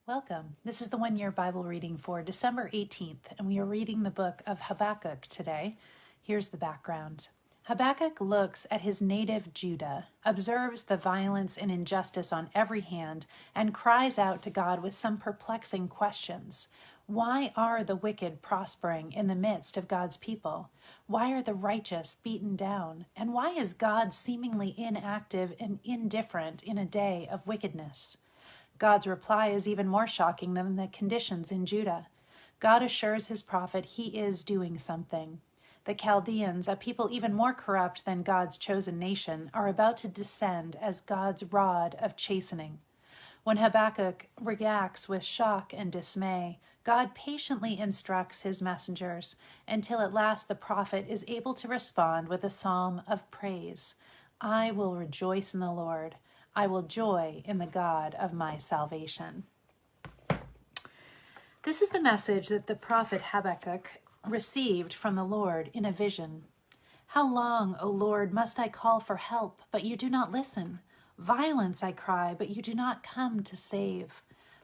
Welcome. This is the one-year Bible reading for December 18th, and we are reading the book of Habakkuk today. Here's the background. Habakkuk looks at his native Judah, observes the violence and injustice on every hand, and cries out to God with some perplexing questions. Why are the wicked prospering in the midst of God's people? Why are the righteous beaten down? And why is God seemingly inactive and indifferent in a day of wickedness? God's reply is even more shocking than the conditions in Judah. God assures his prophet he is doing something. The Chaldeans, a people even more corrupt than God's chosen nation, are about to descend as God's rod of chastening. When Habakkuk reacts with shock and dismay, God patiently instructs his messengers until at last the prophet is able to respond with a psalm of praise. I will rejoice in the Lord. I will joy in the God of my salvation. This is the message that the prophet Habakkuk received from the Lord in a vision. How long, O Lord, must I call for help, but you do not listen? Violence I cry, but you do not come to save.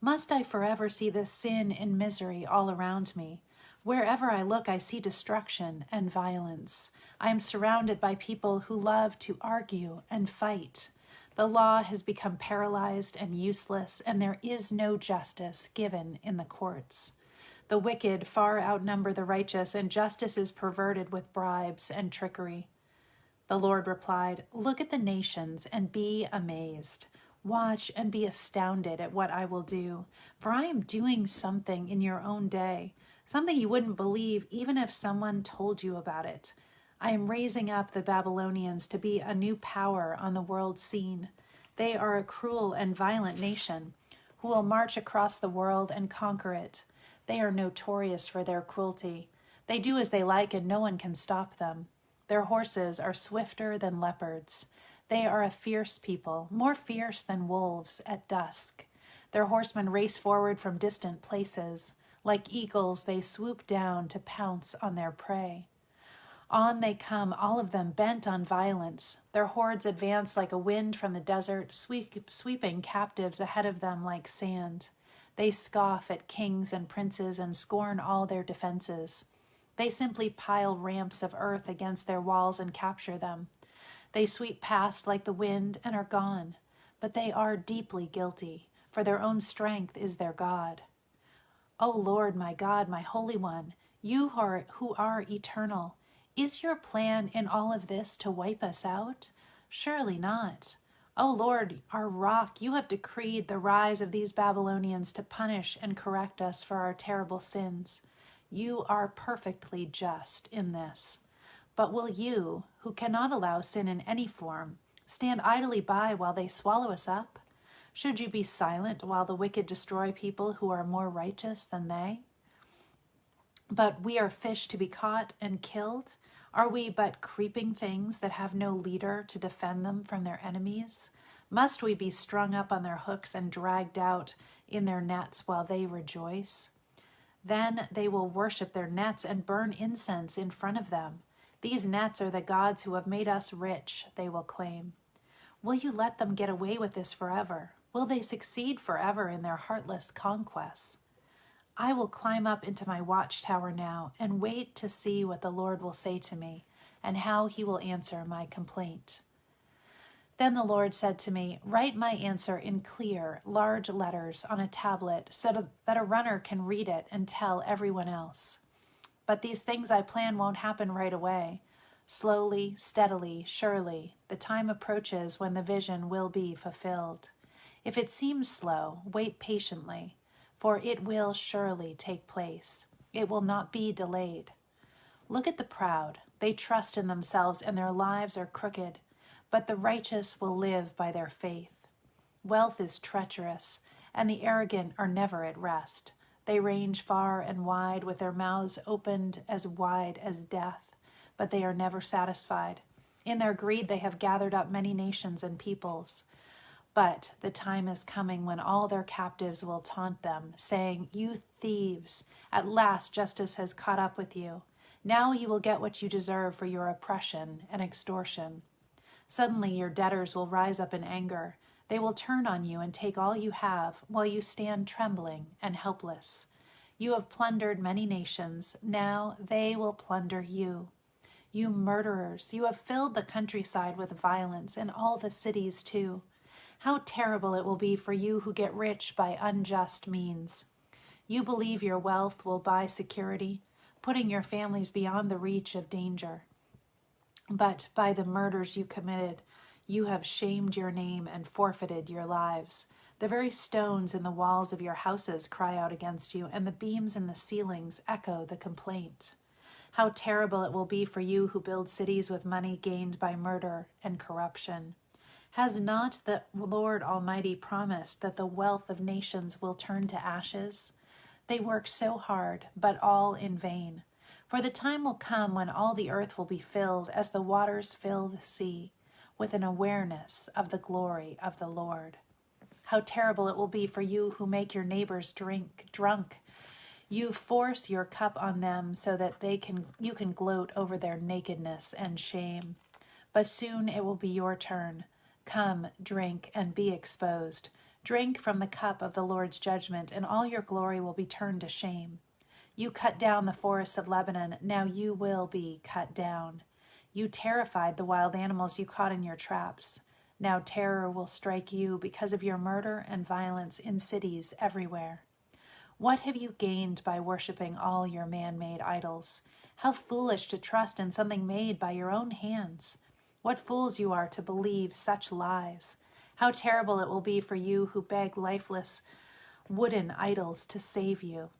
Must I forever see this sin and misery all around me? Wherever I look, I see destruction and violence. I am surrounded by people who love to argue and fight. The law has become paralyzed and useless, and there is no justice given in the courts. The wicked far outnumber the righteous, and justice is perverted with bribes and trickery. The Lord replied, Look at the nations and be amazed. Watch and be astounded at what I will do, for I am doing something in your own day, something you wouldn't believe even if someone told you about it. I am raising up the Babylonians to be a new power on the world scene. They are a cruel and violent nation who will march across the world and conquer it. They are notorious for their cruelty. They do as they like and no one can stop them. Their horses are swifter than leopards. They are a fierce people, more fierce than wolves at dusk. Their horsemen race forward from distant places. Like eagles, they swoop down to pounce on their prey. On they come, all of them bent on violence. Their hordes advance like a wind from the desert, sweeping captives ahead of them like sand. They scoff at kings and princes and scorn all their defenses. They simply pile ramps of earth against their walls and capture them. They sweep past like the wind and are gone, but they are deeply guilty, for their own strength is their God. O Lord, my God, my Holy One, you who are eternal, is your plan in all of this to wipe us out? Surely not. O Lord, our rock, you have decreed the rise of these Babylonians to punish and correct us for our terrible sins. You are perfectly just in this. But will you, who cannot allow sin in any form, stand idly by while they swallow us up? Should you be silent while the wicked destroy people who are more righteous than they? But we are fish to be caught and killed? Are we but creeping things that have no leader to defend them from their enemies? Must we be strung up on their hooks and dragged out in their nets while they rejoice? Then they will worship their nets and burn incense in front of them. These nets are the gods who have made us rich, they will claim. Will you let them get away with this forever? Will they succeed forever in their heartless conquests? I will climb up into my watchtower now and wait to see what the Lord will say to me and how he will answer my complaint. Then the Lord said to me, Write my answer in clear, large letters on a tablet so that a runner can read it and tell everyone else. But these things I plan won't happen right away. Slowly, steadily, surely, the time approaches when the vision will be fulfilled. If it seems slow, wait patiently, for it will surely take place. It will not be delayed. Look at the proud. They trust in themselves and their lives are crooked, but the righteous will live by their faith. Wealth is treacherous, and the arrogant are never at rest. They range far and wide with their mouths opened as wide as death, but they are never satisfied. In their greed they have gathered up many nations and peoples. But the time is coming when all their captives will taunt them, saying, You thieves, at last justice has caught up with you. Now you will get what you deserve for your oppression and extortion. Suddenly your debtors will rise up in anger. They will turn on you and take all you have, while you stand trembling and helpless. You have plundered many nations, now they will plunder you. You murderers, you have filled the countryside with violence, and all the cities too. How terrible it will be for you who get rich by unjust means. You believe your wealth will buy security, putting your families beyond the reach of danger. But by the murders you committed, you have shamed your name and forfeited your lives. The very stones in the walls of your houses cry out against you, and the beams in the ceilings echo the complaint. How terrible it will be for you who build cities with money gained by murder and corruption. Has not the Lord Almighty promised that the wealth of nations will turn to ashes? They work so hard, but all in vain. For the time will come when all the earth will be filled, as the waters fill the sea, with an awareness of the glory of the Lord. How terrible it will be for you who make your neighbors drunk. You force your cup on them so that you can gloat over their nakedness and shame. But soon it will be your turn. Come, drink, and be exposed. Drink from the cup of the Lord's judgment, and all your glory will be turned to shame. You cut down the forests of Lebanon, now you will be cut down. You terrified the wild animals you caught in your traps. Now terror will strike you because of your murder and violence in cities everywhere. What have you gained by worshiping all your man-made idols? How foolish to trust in something made by your own hands. What fools you are to believe such lies. How terrible it will be for you who beg lifeless wooden idols to save you.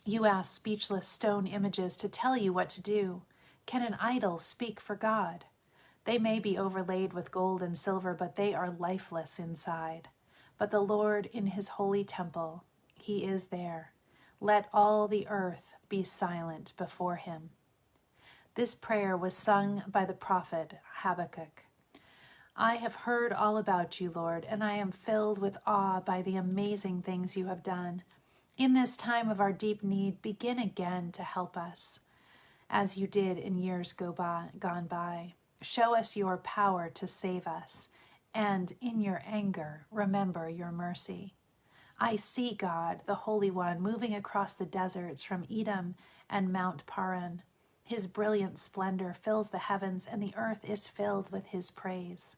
You ask speechless stone images to tell you what to do. Can an idol speak for God? They may be overlaid with gold and silver, but they are lifeless inside. But the Lord in his holy temple, he is there. Let all the earth be silent before him. This prayer was sung by the prophet Habakkuk. I have heard all about you, Lord, and I am filled with awe by the amazing things you have done. In this time of our deep need, begin again to help us, as you did in years gone by. Show us your power to save us, and in your anger, remember your mercy. I see God, the Holy One, moving across the deserts from Edom and Mount Paran. His brilliant splendor fills the heavens, and the earth is filled with his praise.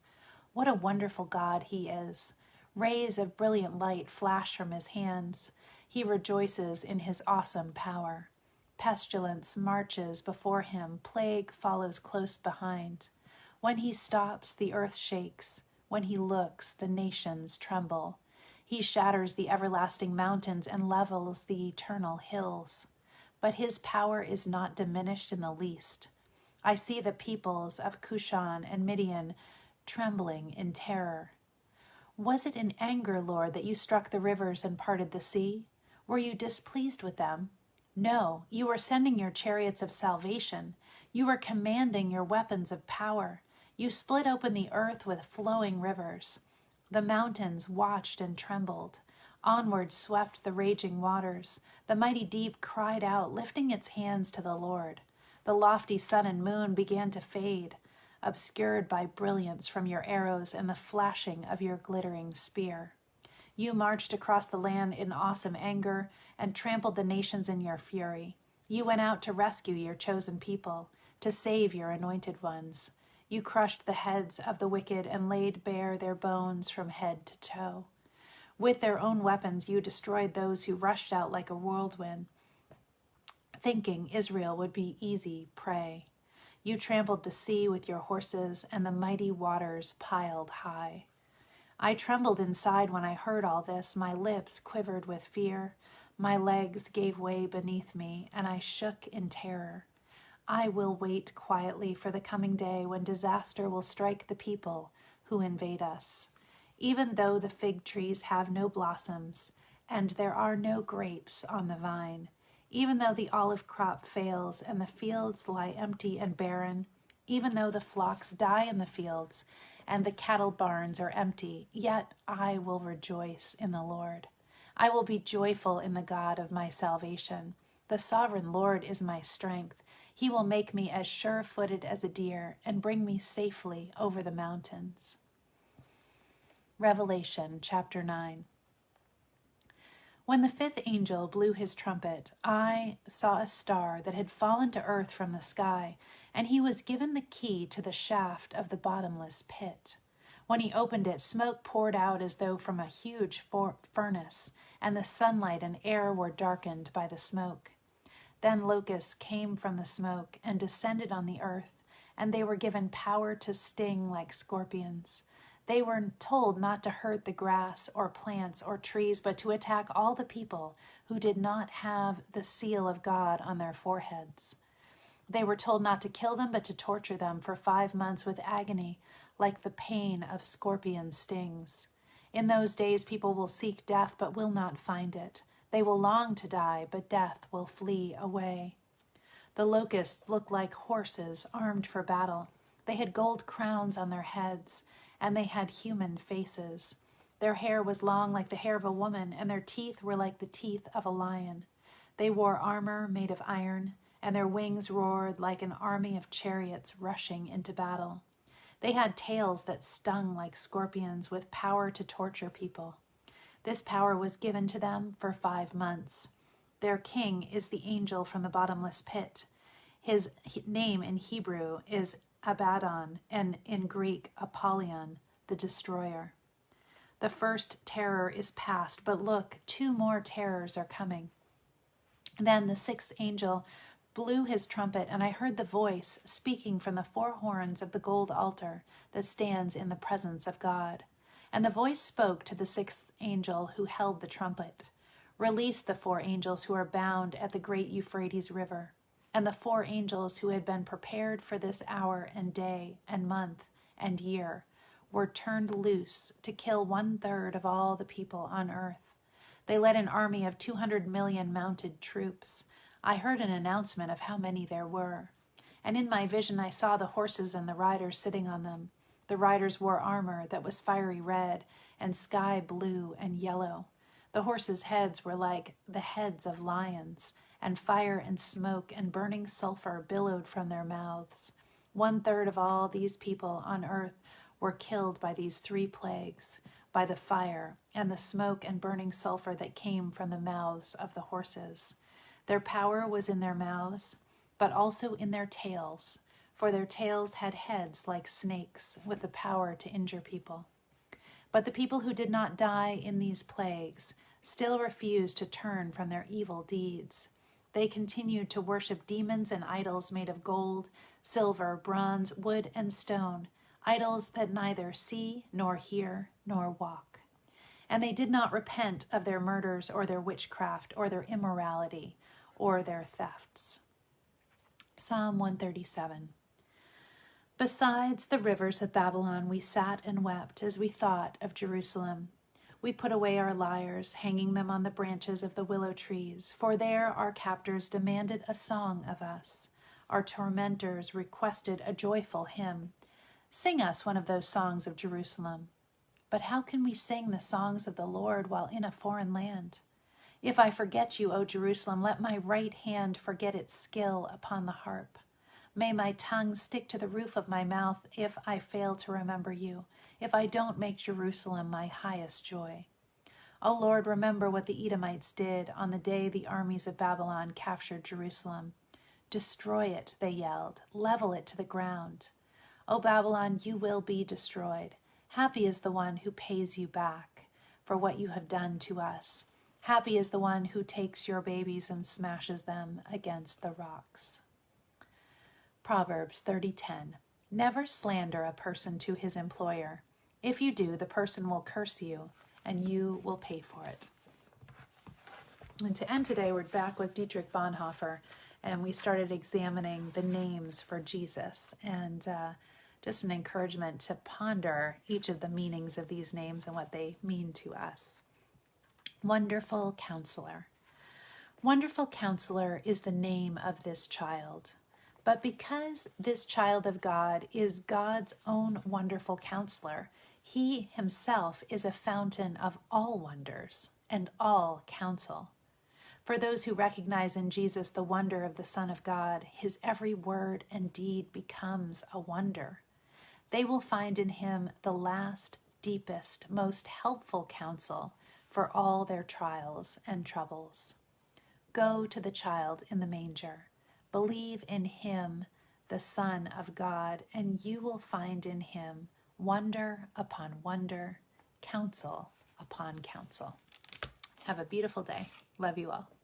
What a wonderful God he is. Rays of brilliant light flash from his hands. He rejoices in his awesome power. Pestilence marches before him, plague follows close behind. When he stops, the earth shakes. When he looks, the nations tremble. He shatters the everlasting mountains and levels the eternal hills. But his power is not diminished in the least. I see the peoples of Cushan and Midian trembling in terror. Was it in anger, Lord, that you struck the rivers and parted the sea? Were you displeased with them? No, you were sending your chariots of salvation. You were commanding your weapons of power. You split open the earth with flowing rivers. The mountains watched and trembled. Onward swept the raging waters. The mighty deep cried out, lifting its hands to the Lord. The lofty sun and moon began to fade, obscured by brilliance from your arrows and the flashing of your glittering spear. You marched across the land in awesome anger and trampled the nations in your fury. You went out to rescue your chosen people, to save your anointed ones. You crushed the heads of the wicked and laid bare their bones from head to toe. With their own weapons you destroyed those who rushed out like a whirlwind, thinking Israel would be easy prey. You trampled the sea with your horses, and the mighty waters piled high. I trembled inside when I heard all this. My lips quivered with fear. My legs gave way beneath me, and I shook in terror. I will wait quietly for the coming day when disaster will strike the people who invade us. Even though the fig trees have no blossoms, and there are no grapes on the vine, even though the olive crop fails and the fields lie empty and barren, even though the flocks die in the fields and the cattle barns are empty, yet I will rejoice in the Lord. I will be joyful in the God of my salvation. The sovereign Lord is my strength. He will make me as sure-footed as a deer and bring me safely over the mountains. Revelation chapter 9. When the fifth angel blew his trumpet, I saw a star that had fallen to earth from the sky, and he was given the key to the shaft of the bottomless pit. When he opened it, smoke poured out as though from a huge furnace, and the sunlight and air were darkened by the smoke. Then locusts came from the smoke and descended on the earth, and they were given power to sting like scorpions. They were told not to hurt the grass or plants or trees, but to attack all the people who did not have the seal of God on their foreheads. They were told not to kill them, but to torture them for 5 months with agony, like the pain of scorpion stings. In those days people will seek death, but will not find it. They will long to die, but death will flee away. The locusts looked like horses armed for battle. They had gold crowns on their heads, and they had human faces. Their hair was long like the hair of a woman, and their teeth were like the teeth of a lion. They wore armor made of iron, and their wings roared like an army of chariots rushing into battle. They had tails that stung like scorpions, with power to torture people. This power was given to them for 5 months. Their king is the angel from the bottomless pit. His name in Hebrew is Abaddon, and in Greek, Apollyon, the destroyer. The first terror is past, but look, 2 more terrors are coming. Then the sixth angel blew his trumpet, and I heard the voice speaking from the 4 horns of the gold altar that stands in the presence of God. And the voice spoke to the 6th angel who held the trumpet. Release the 4 angels who are bound at the great Euphrates River, and the 4 angels who had been prepared for this hour and day and month and year were turned loose to kill 1/3 of all the people on earth. They led an army of 200 million mounted troops. I heard an announcement of how many there were. And in my vision I saw the horses and the riders sitting on them. The riders wore armor that was fiery red and sky blue and yellow. The horses' heads were like the heads of lions, and fire and smoke and burning sulfur billowed from their mouths. 1/3 of all these people on earth were killed by these 3 plagues, by the fire and the smoke and burning sulfur that came from the mouths of the horses. Their power was in their mouths, but also in their tails, for their tails had heads like snakes, with the power to injure people. But the people who did not die in these plagues still refused to turn from their evil deeds. They continued to worship demons and idols made of gold, silver, bronze, wood, and stone, idols that neither see nor hear nor walk. And they did not repent of their murders or their witchcraft or their immorality or their thefts. Psalm 137. Besides the rivers of Babylon, we sat and wept as we thought of Jerusalem. We put away our lyres, hanging them on the branches of the willow trees, for there our captors demanded a song of us. Our tormentors requested a joyful hymn. Sing us one of those songs of Jerusalem. But how can we sing the songs of the Lord while in a foreign land? If I forget you, O Jerusalem, let my right hand forget its skill upon the harp. May my tongue stick to the roof of my mouth if I fail to remember you, if I don't make Jerusalem my highest joy. O Lord, remember what the Edomites did on the day the armies of Babylon captured Jerusalem. Destroy it, they yelled, level it to the ground. O Babylon, you will be destroyed. Happy is the one who pays you back for what you have done to us. Happy is the one who takes your babies and smashes them against the rocks. Proverbs 30:10. Never slander a person to his employer. If you do, the person will curse you, and you will pay for it. And to end today, we're back with Deitrich Bonhoeffer, and we started examining the names for Jesus, and just an encouragement to ponder each of the meanings of these names and what they mean to us. Wonderful Counselor. Wonderful Counselor is the name of this child. But because this child of God is God's own wonderful counselor, he himself is a fountain of all wonders and all counsel. For those who recognize in Jesus the wonder of the Son of God, his every word and deed becomes a wonder. They will find in him the last deepest, most helpful counsel for all their trials and troubles. Go to the child in the manger. Believe in him, the Son of God, and you will find in him wonder upon wonder, counsel upon counsel. Have a beautiful day. Love you all.